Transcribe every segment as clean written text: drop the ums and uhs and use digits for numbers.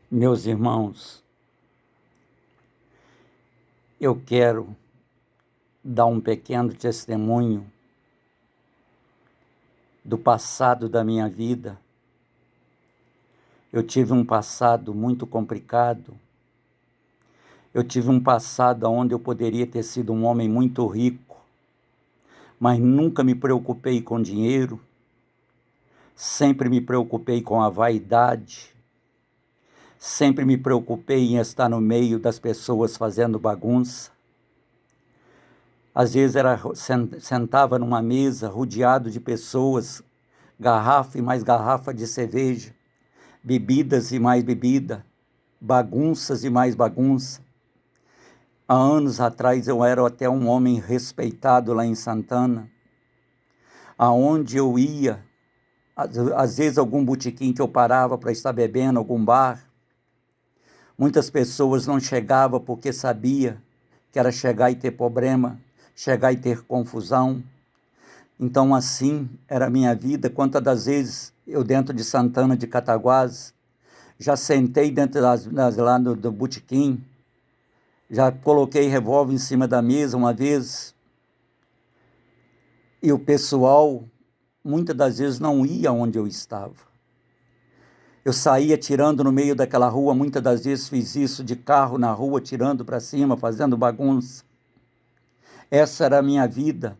Meus irmãos, eu quero dar um pequeno testemunho do passado da minha vida. Eu tive um passado muito complicado. Eu tive um passado onde eu poderia ter sido um homem muito rico, mas nunca me preocupei com dinheiro, sempre me preocupei com a vaidade, sempre me preocupei em estar no meio das pessoas fazendo bagunça. Às vezes sentava numa mesa rodeado de pessoas, garrafa e mais garrafa de cerveja, bebidas e mais bebida, bagunças e mais bagunça. Há anos atrás eu era até um homem respeitado lá em Santana, aonde eu ia, às vezes algum botequim que eu parava para estar bebendo, algum bar, muitas pessoas não chegavam porque sabia que era chegar e ter problema, chegar e ter confusão. Então assim era a minha vida. Quantas das vezes eu dentro de Santana de Cataguases, já sentei dentro lá do botequim, já coloquei revólver em cima da mesa uma vez, e o pessoal muitas das vezes não ia onde eu estava. Eu saía tirando no meio daquela rua, muitas das vezes fiz isso de carro na rua, tirando para cima, fazendo bagunça. Essa era a minha vida,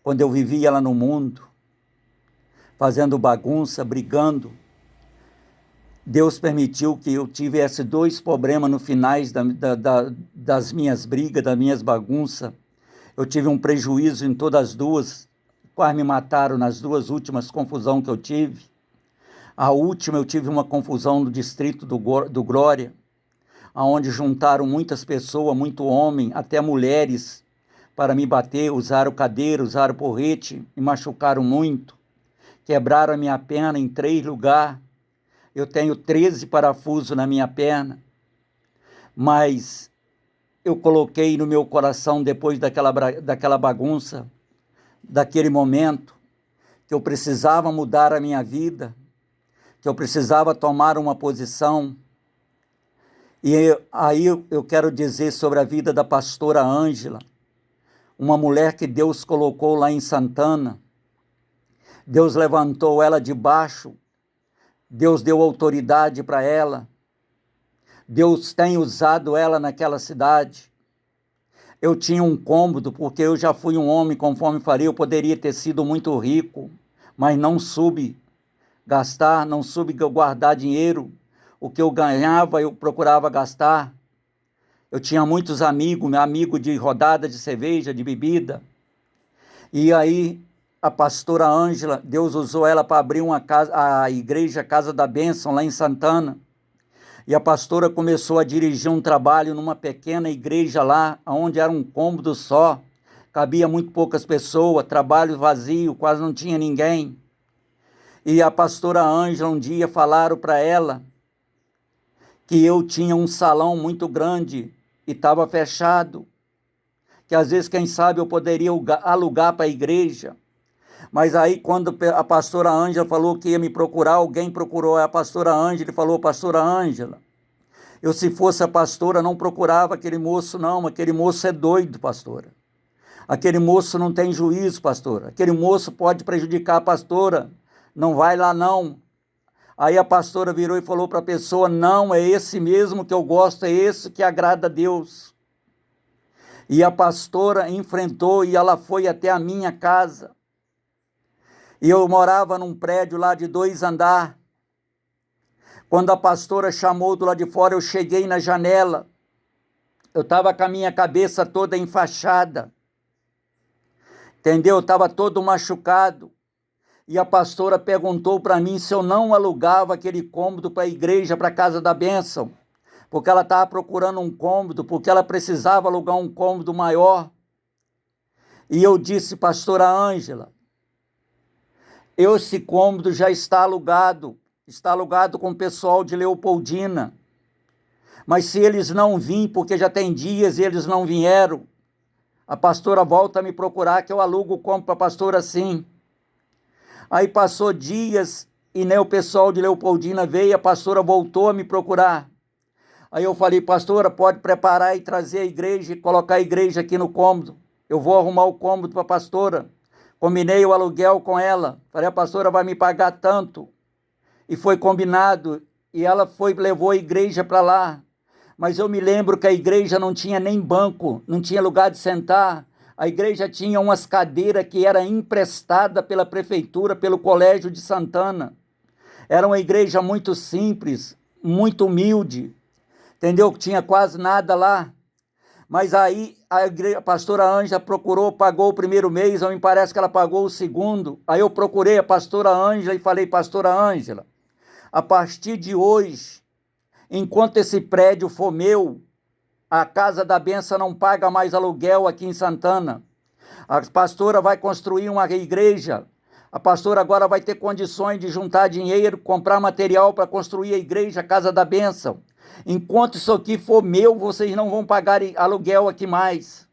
quando eu vivia lá no mundo, fazendo bagunça, brigando. Deus permitiu que eu tivesse 2 problemas no finais das minhas brigas, das minhas bagunças. Eu tive um prejuízo em todas as duas, quase me mataram nas 2 últimas confusões que eu tive. A última eu tive uma confusão no distrito do Glória, onde juntaram muitas pessoas, muito homem, até mulheres, para me bater, usaram cadeira, usaram porrete, me machucaram muito, quebraram a minha perna em 3 lugares. Eu tenho 13 parafusos na minha perna, mas eu coloquei no meu coração, depois daquela bagunça, daquele momento, que eu precisava mudar a minha vida, que eu precisava tomar uma posição. E aí eu quero dizer sobre a vida da pastora Ângela, uma mulher que Deus colocou lá em Santana. Deus levantou ela de baixo, Deus deu autoridade para ela, Deus tem usado ela naquela cidade. Eu tinha um cômodo, porque eu já fui um homem, conforme falei, eu poderia ter sido muito rico, mas não soube gastar, não soube guardar dinheiro. O que eu ganhava, eu procurava gastar. Eu tinha muitos amigos, meu amigo de rodada de cerveja, de bebida. E aí, a pastora Ângela, Deus usou ela para abrir a igreja Casa da Bênção, lá em Santana. E a pastora começou a dirigir um trabalho numa pequena igreja lá, onde era um cômodo só, cabia muito poucas pessoas, trabalho vazio, quase não tinha ninguém. E a pastora Ângela, um dia falaram para ela que eu tinha um salão muito grande e estava fechado, que às vezes, quem sabe, eu poderia alugar para a igreja. Mas aí, quando a pastora Ângela falou que ia me procurar, alguém procurou a pastora Ângela e falou: pastora Ângela, eu, se fosse a pastora, não procurava aquele moço, não. Aquele moço é doido, pastora. Aquele moço não tem juízo, pastora. Aquele moço pode prejudicar a pastora. Não vai lá, não. Aí a pastora virou e falou para a pessoa: não, é esse mesmo que eu gosto, é esse que agrada a Deus. E a pastora enfrentou e ela foi até a minha casa. E eu morava num prédio lá de 2 andares. Quando a pastora chamou do lado de fora, eu cheguei na janela. Eu estava com a minha cabeça toda enfaixada. Entendeu? Eu estava todo machucado. E a pastora perguntou para mim se eu não alugava aquele cômodo para a igreja, para a Casa da Bênção. Porque ela estava procurando um cômodo, porque ela precisava alugar um cômodo maior. E eu disse: pastora Ângela, esse cômodo já está alugado com o pessoal de Leopoldina. Mas se eles não virem, porque já tem dias e eles não vieram, a pastora volta a me procurar, que eu alugo o cômodo para a pastora sim. Aí passou dias e nem o pessoal de Leopoldina veio, a pastora voltou a me procurar. Aí eu falei, pastora, pode preparar e trazer a igreja e colocar a igreja aqui no cômodo. Eu vou arrumar o cômodo para a pastora. Combinei o aluguel com ela. Falei, a pastora vai me pagar tanto. E foi combinado. E ela levou a igreja para lá. Mas eu me lembro que a igreja não tinha nem banco, não tinha lugar de sentar. A igreja tinha umas cadeiras que era emprestada pela prefeitura, pelo Colégio de Santana. Era uma igreja muito simples, muito humilde, entendeu? Tinha quase nada lá. Mas aí a pastora Ângela procurou, pagou o primeiro mês, me parece que ela pagou o segundo. Aí eu procurei a pastora Ângela e falei, pastora Ângela, a partir de hoje, enquanto esse prédio for meu, a Casa da Bênção não paga mais aluguel aqui em Santana. A pastora vai construir uma igreja. A pastora agora vai ter condições de juntar dinheiro, comprar material para construir a igreja, a Casa da Bênção. Enquanto isso aqui for meu, vocês não vão pagar aluguel aqui mais.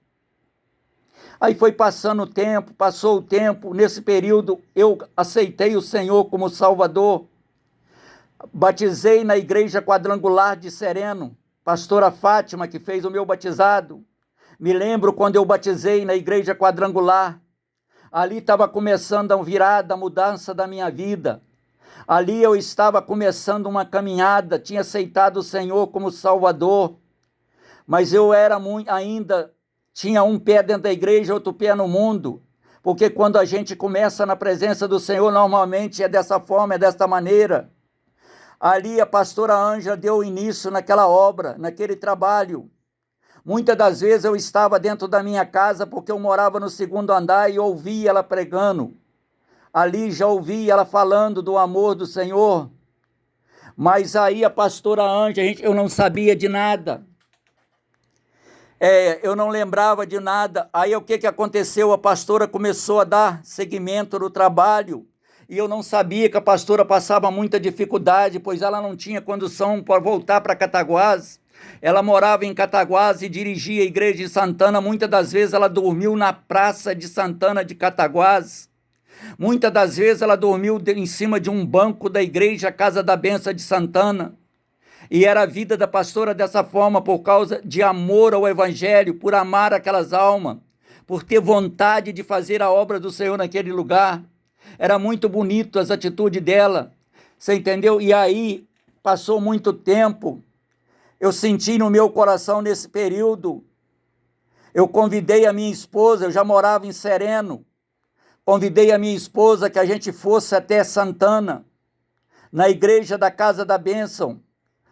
Aí foi passando o tempo, passou o tempo. Nesse período, eu aceitei o Senhor como Salvador. Batizei na igreja quadrangular de Sereno. Pastora Fátima, que fez o meu batizado. Me lembro quando eu batizei na igreja quadrangular. Ali estava começando a virada, a mudança da minha vida. Ali eu estava começando uma caminhada, tinha aceitado o Senhor como Salvador. Mas eu era ainda, tinha um pé dentro da igreja, outro pé no mundo. Porque quando a gente começa na presença do Senhor, normalmente é dessa forma, é desta maneira. Ali a pastora Ângela deu início naquela obra, naquele trabalho. Muitas das vezes eu estava dentro da minha casa porque eu morava no segundo andar e ouvia ela pregando. Ali já ouvi ela falando do amor do Senhor. Mas aí a pastora Ângela, eu não sabia de nada. Eu não lembrava de nada. Aí o que aconteceu? A pastora começou a dar seguimento no trabalho. E eu não sabia que a pastora passava muita dificuldade, pois ela não tinha condição para voltar para Cataguás. Ela morava em Cataguás e dirigia a igreja de Santana. Muitas das vezes ela dormiu na praça de Santana de Cataguás. Muitas das vezes ela dormiu em cima de um banco da igreja Casa da Bênção de Santana. E era a vida da pastora dessa forma, por causa de amor ao evangelho, por amar aquelas almas, por ter vontade de fazer a obra do Senhor naquele lugar. Era muito bonito as atitudes dela, você entendeu? E aí, passou muito tempo, eu senti no meu coração nesse período, eu convidei a minha esposa, eu já morava em Sereno, convidei a minha esposa que a gente fosse até Santana, na igreja da Casa da Bênção,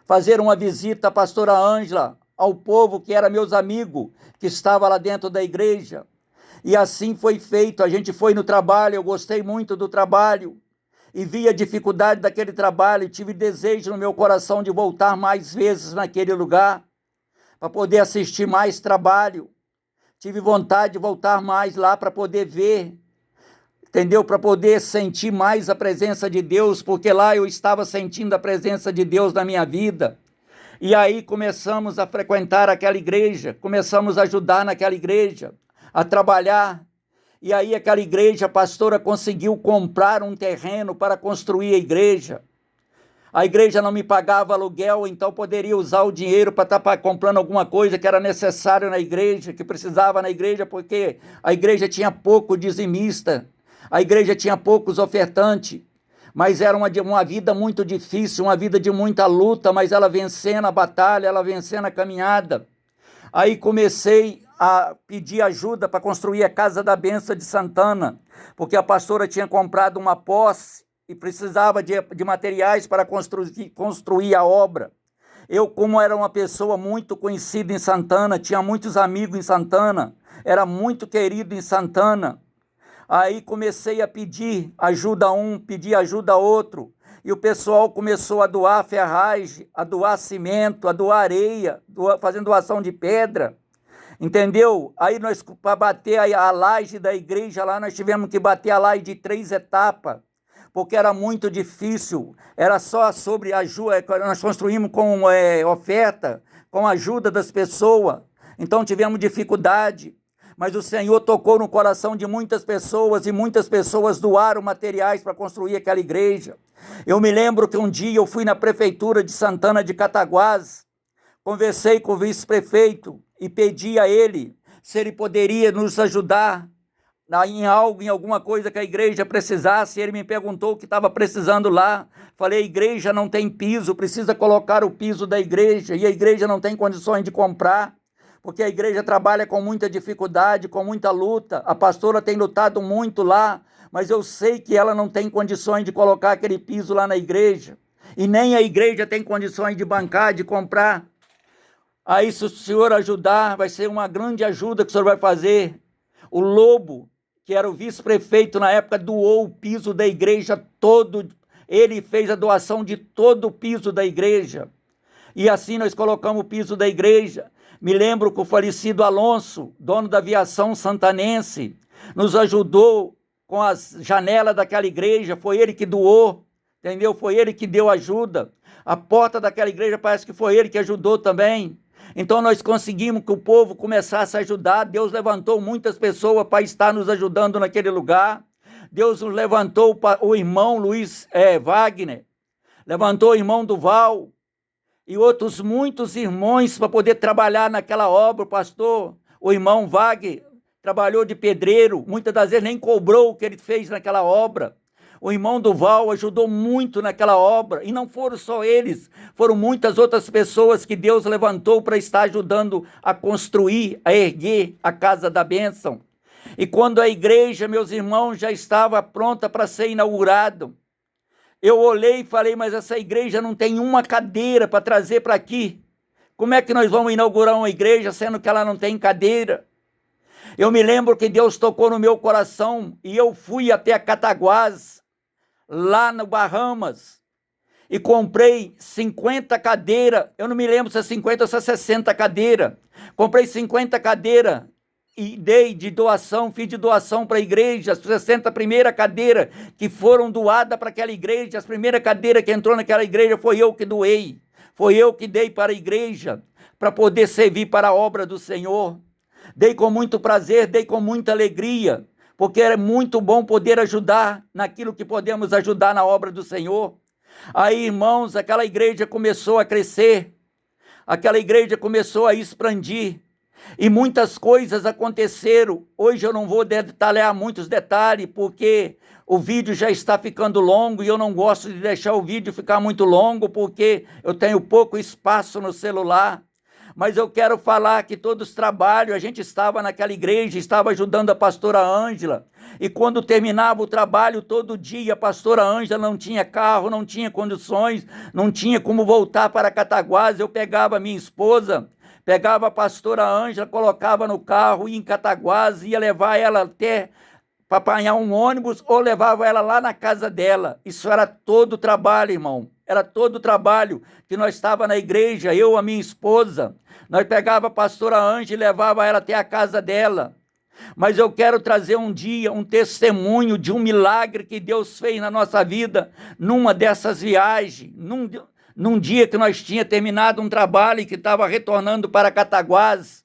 fazer uma visita à pastora Ângela, ao povo que era meus amigos, que estava lá dentro da igreja. E assim foi feito, a gente foi no trabalho, eu gostei muito do trabalho, e vi a dificuldade daquele trabalho, tive desejo no meu coração de voltar mais vezes naquele lugar, para poder assistir mais trabalho, tive vontade de voltar mais lá para poder ver, entendeu? Para poder sentir mais a presença de Deus, porque lá eu estava sentindo a presença de Deus na minha vida. E aí começamos a frequentar aquela igreja, começamos a ajudar naquela igreja, a trabalhar, e aí aquela igreja, a pastora conseguiu comprar um terreno para construir a igreja. A igreja não me pagava aluguel, então poderia usar o dinheiro para estar comprando alguma coisa que era necessário na igreja, que precisava na igreja, porque a igreja tinha pouco dizimista, a igreja tinha poucos ofertantes, mas era uma vida muito difícil, uma vida de muita luta, mas ela vencendo a batalha, ela vencendo a caminhada. Aí comecei a pedir ajuda para construir a Casa da Bênção de Santana, porque a pastora tinha comprado uma posse e precisava de materiais para construir a obra. Eu, como era uma pessoa muito conhecida em Santana, tinha muitos amigos em Santana, era muito querido em Santana, aí comecei a pedir ajuda a um, pedir ajuda a outro, e o pessoal começou a doar ferragem, a doar cimento, a doar areia, fazendo doação de pedra, entendeu? Aí nós, para bater a laje da igreja lá, nós tivemos que bater a laje de 3 etapas, porque era muito difícil, era só sobre ajuda, nós construímos com oferta, com a ajuda das pessoas, então tivemos dificuldade, mas o Senhor tocou no coração de muitas pessoas, e muitas pessoas doaram materiais para construir aquela igreja. Eu me lembro que um dia eu fui na prefeitura de Santana de Cataguás, Conversei com o vice-prefeito e pedi a ele se ele poderia nos ajudar em algo, em alguma coisa que a igreja precisasse. Ele me perguntou o que estava precisando lá. Falei, a igreja não tem piso, precisa colocar o piso da igreja, e a igreja não tem condições de comprar, porque a igreja trabalha com muita dificuldade, com muita luta. A pastora tem lutado muito lá, mas eu sei que ela não tem condições de colocar aquele piso lá na igreja, e nem a igreja tem condições de bancar, de comprar. Aí, se o senhor ajudar, vai ser uma grande ajuda que o senhor vai fazer. O Lobo, que era o vice-prefeito na época, doou o piso da igreja todo. Ele fez a doação de todo o piso da igreja. E assim nós colocamos o piso da igreja. Me lembro que o falecido Alonso, dono da aviação santanense, nos ajudou com as janelas daquela igreja. Foi ele que doou, entendeu? Foi ele que deu ajuda. A porta daquela igreja parece que foi ele que ajudou também. Então nós conseguimos que o povo começasse a ajudar. Deus levantou muitas pessoas para estar nos ajudando naquele lugar. Deus nos levantou o irmão Luiz Wagner, levantou o irmão Duval e outros muitos irmãos para poder trabalhar naquela obra, pastor. O irmão Wagner trabalhou de pedreiro, muitas das vezes nem cobrou o que ele fez naquela obra. O irmão Duval ajudou muito naquela obra, e não foram só eles, foram muitas outras pessoas que Deus levantou para estar ajudando a construir, a erguer a casa da bênção. E quando a igreja, meus irmãos, já estava pronta para ser inaugurada, eu olhei e falei, mas essa igreja não tem uma cadeira para trazer para aqui. Como é que nós vamos inaugurar uma igreja sendo que ela não tem cadeira? Eu me lembro que Deus tocou no meu coração e eu fui até a Cataguás, lá no Bahamas, e comprei 50 cadeiras. Eu não me lembro se é 50 ou se é 60 cadeiras. Comprei 50 cadeiras e dei de doação, fiz de doação para a igreja. As 60 primeiras cadeiras que foram doadas para aquela igreja, as primeiras cadeiras que entrou naquela igreja, foi eu que doei, foi eu que dei para a igreja, para poder servir para a obra do Senhor. Dei com muito prazer, dei com muita alegria, porque é muito bom poder ajudar naquilo que podemos ajudar na obra do Senhor. Aí, irmãos, aquela igreja começou a crescer, aquela igreja começou a expandir, e muitas coisas aconteceram. Hoje eu não vou detalhar muitos detalhes, porque o vídeo já está ficando longo, e eu não gosto de deixar o vídeo ficar muito longo, porque eu tenho pouco espaço no celular. Mas eu quero falar que todos os trabalhos, a gente estava naquela igreja, estava ajudando a pastora Ângela, e quando terminava o trabalho, todo dia, a pastora Ângela não tinha carro, não tinha condições, não tinha como voltar para Cataguás. Eu pegava a minha esposa, pegava a pastora Ângela, colocava no carro, ia em Cataguás, ia levar ela até para apanhar um ônibus, ou levava ela lá na casa dela. Isso era todo o trabalho, irmão. Era todo o trabalho que nós estávamos na igreja, eu, a minha esposa. Nós pegava a pastora Ângela e levava ela até a casa dela. Mas eu quero trazer um dia um testemunho de um milagre que Deus fez na nossa vida, numa dessas viagens, num dia que nós tínhamos terminado um trabalho e que estava retornando para Cataguás.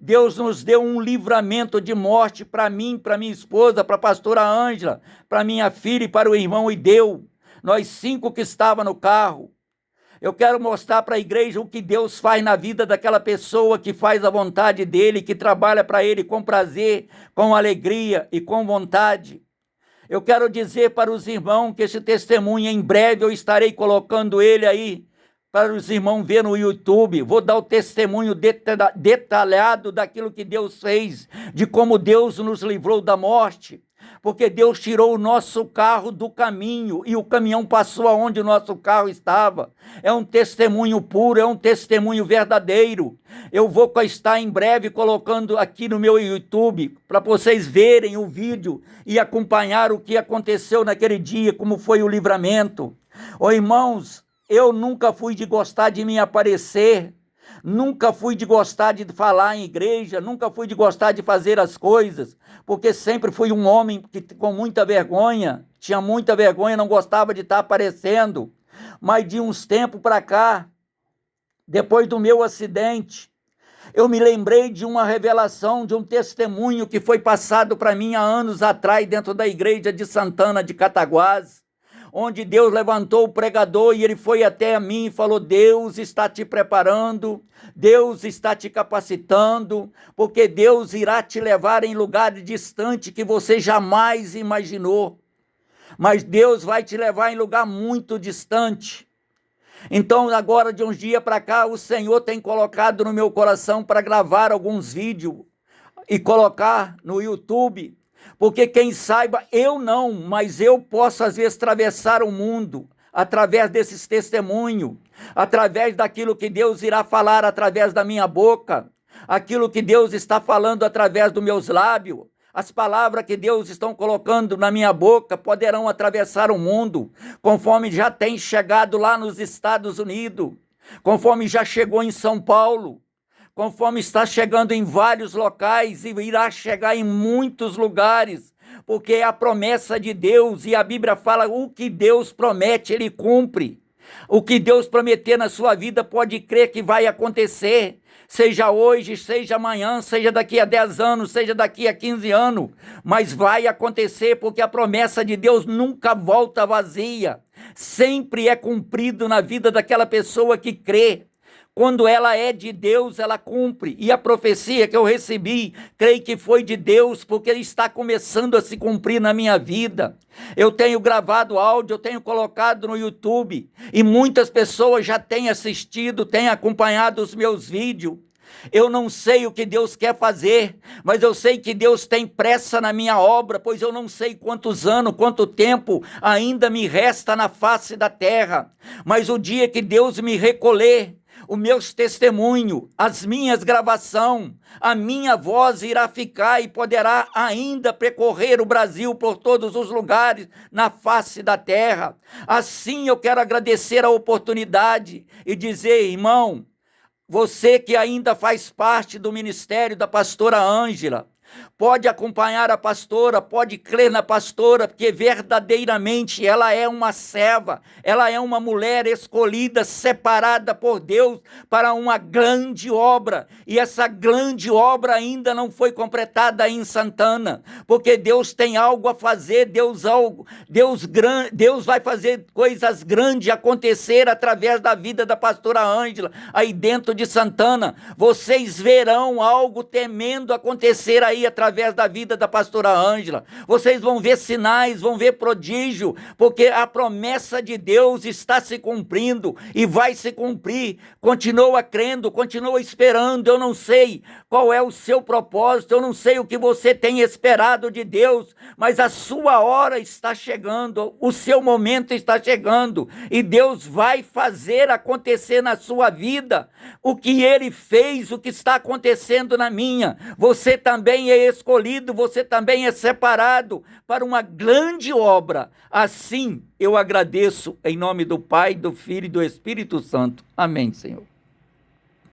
Deus nos deu um livramento de morte para mim, para minha esposa, para a pastora Ângela, para minha filha e para o irmão Ideu. Nós 5 que estavam no carro. Eu quero mostrar para a igreja o que Deus faz na vida daquela pessoa que faz a vontade dele, que trabalha para ele com prazer, com alegria e com vontade. Eu quero dizer para os irmãos que esse testemunho, em breve eu estarei colocando ele aí, para os irmãos ver no YouTube. Vou dar o testemunho detalhado daquilo que Deus fez, de como Deus nos livrou da morte, porque Deus tirou o nosso carro do caminho e o caminhão passou aonde o nosso carro estava. É um testemunho puro, é um testemunho verdadeiro. Eu vou estar em breve colocando aqui no meu YouTube para vocês verem o vídeo e acompanhar o que aconteceu naquele dia, como foi o livramento. Ô irmãos, eu nunca fui de gostar de me aparecer, nunca fui de gostar de falar em igreja, nunca fui de gostar de fazer as coisas, porque sempre fui um homem que, com muita vergonha, tinha muita vergonha, não gostava de estar aparecendo. Mas de uns tempos para cá, depois do meu acidente, eu me lembrei de uma revelação, de um testemunho que foi passado para mim há anos atrás, dentro da igreja de Santana de Cataguás, onde Deus levantou o pregador e ele foi até a mim e falou: Deus está te preparando, Deus está te capacitando, porque Deus irá te levar em lugares distantes que você jamais imaginou. Mas Deus vai te levar em lugar muito distante. Então, agora de uns dias para cá, o Senhor tem colocado no meu coração para gravar alguns vídeos e colocar no YouTube, porque quem saiba, eu não, mas eu posso às vezes atravessar o mundo através desses testemunhos, através daquilo que Deus irá falar através da minha boca, aquilo que Deus está falando através dos meus lábios. As palavras que Deus está colocando na minha boca poderão atravessar o mundo, conforme já tem chegado lá nos Estados Unidos, conforme já chegou em São Paulo, conforme está chegando em vários locais e irá chegar em muitos lugares, porque é a promessa de Deus, e a Bíblia fala: o que Deus promete, Ele cumpre. O que Deus prometer na sua vida, pode crer que vai acontecer. Seja hoje, seja amanhã, seja daqui a 10 anos, seja daqui a 15 anos, mas vai acontecer, porque a promessa de Deus nunca volta vazia, sempre é cumprido na vida daquela pessoa que crê. Quando ela é de Deus, ela cumpre. E a profecia que eu recebi, creio que foi de Deus, porque ele está começando a se cumprir na minha vida. Eu tenho gravado áudio, eu tenho colocado no YouTube, e muitas pessoas já têm assistido, têm acompanhado os meus vídeos. Eu não sei o que Deus quer fazer, mas eu sei que Deus tem pressa na minha obra, pois eu não sei quantos anos, quanto tempo ainda me resta na face da terra. Mas o dia que Deus me recolher, os meus testemunhos, as minhas gravações, a minha voz irá ficar e poderá ainda percorrer o Brasil por todos os lugares na face da terra. Assim eu quero agradecer a oportunidade e dizer: irmão, você que ainda faz parte do ministério da pastora Ângela, pode acompanhar a pastora, pode crer na pastora, porque verdadeiramente ela é uma serva, ela é uma mulher escolhida, separada por Deus para uma grande obra, e essa grande obra ainda não foi completada em Santana, porque Deus tem algo a fazer, Deus vai fazer coisas grandes acontecer através da vida da pastora Ângela, aí dentro de Santana. Vocês verão algo tremendo acontecer aí através da vida da pastora Ângela. Vocês vão ver sinais, vão ver prodígio, porque a promessa de Deus está se cumprindo e vai se cumprir. Continua crendo, continua esperando. Eu não sei qual é o seu propósito, eu não sei o que você tem esperado de Deus, mas a sua hora está chegando, o seu momento está chegando, e Deus vai fazer acontecer na sua vida o que Ele fez, o que está acontecendo na minha. Você também é escolhido, você também é separado para uma grande obra. Assim eu agradeço em nome do Pai, do Filho e do Espírito Santo. Amém, Senhor.